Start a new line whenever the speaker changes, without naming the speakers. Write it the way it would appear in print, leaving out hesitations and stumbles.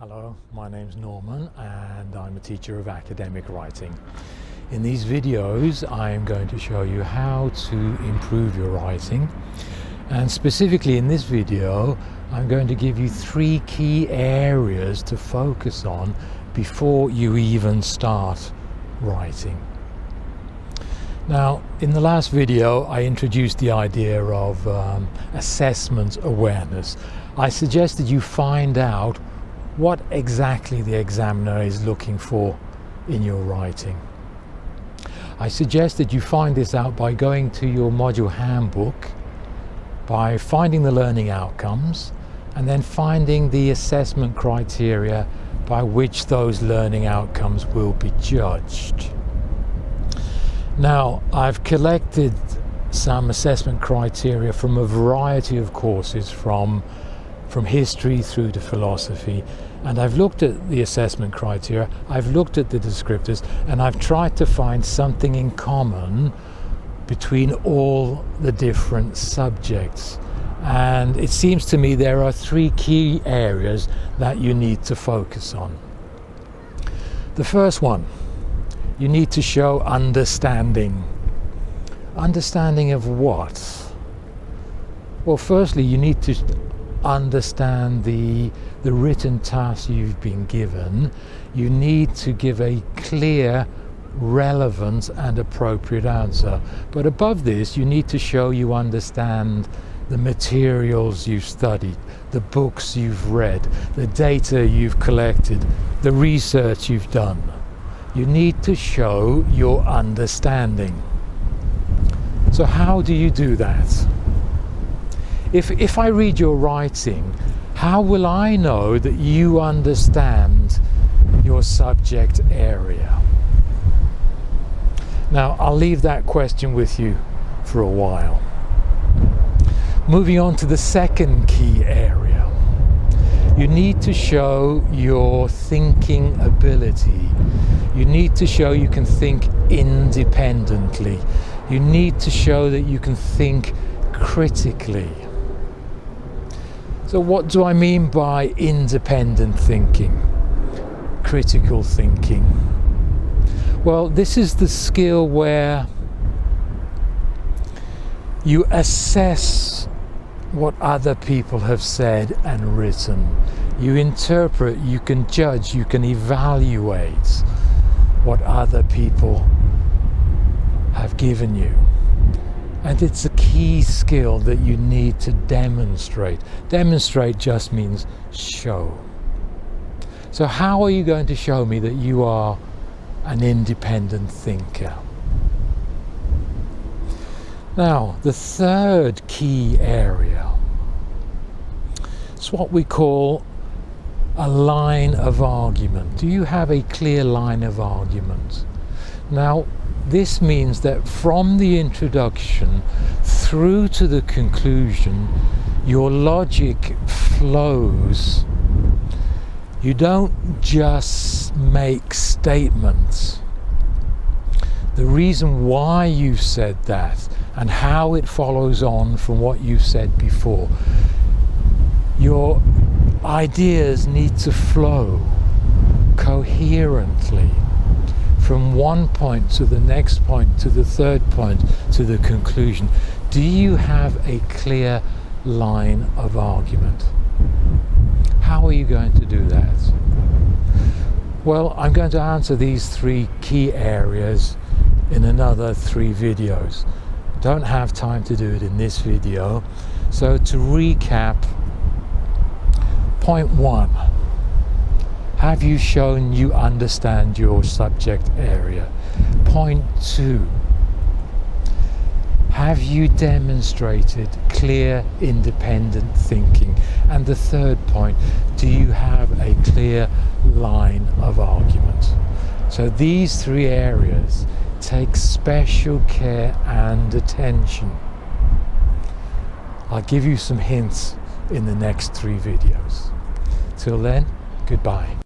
Hello, my name's Norman and I'm a teacher of academic writing. In these videos I am going to show you how to improve your writing, and specifically in this video I'm going to give you 3 key areas to focus on before you even start writing. Now, in the last video I introduced the idea of assessment awareness. I suggested you find out what exactly the examiner is looking for in your writing. I suggested you find this out by going to your module handbook, by finding the learning outcomes, and then finding the assessment criteria by which those learning outcomes will be judged. Now, I've collected some assessment criteria from a variety of courses from history through to philosophy, and I've looked at the assessment criteria, I've looked at the descriptors, and I've tried to find something in common between all the different subjects. And it seems to me there are 3 key areas that you need to focus on. The first one, you need to show understanding. Understanding of what? Well, firstly, you need to understand the written task you've been given. You need to give a clear, relevant and appropriate answer. But above this, you need to show you understand the materials you've studied, the books you've read, the data you've collected, the research you've done. You need to show your understanding. So how do you do that? If I read your writing, how will I know that you understand your subject area? Now, I'll leave that question with you for a while. Moving on to the second key area. You need to show your thinking ability. You need to show you can think independently. You need to show that you can think critically. So what do I mean by independent thinking, critical thinking? Well, this is the skill where you assess what other people have said and written. You interpret, you can judge, you can evaluate what other people have given you. And it's a key skill that you need to demonstrate. Demonstrate just means show. So how are you going to show me that you are an independent thinker? Now, the third key area is what we call a line of argument. Do you have a clear line of argument? Now, this means that from the introduction through to the conclusion, your logic flows. You don't just make statements. The reason why you've said that and how it follows on from what you've said before. Your ideas need to flow coherently from one point to the next point, to the third point, to the conclusion. Do you have a clear line of argument? How are you going to do that? Well, I'm going to answer these 3 key areas in another 3 videos. Don't have time to do it in this video. So to recap, point 1. Have you shown you understand your subject area? Point 2. Have you demonstrated clear, independent thinking? And the third point, do you have a clear line of argument? So these 3 areas take special care and attention. I'll give you some hints in the next 3 videos. Till then, goodbye.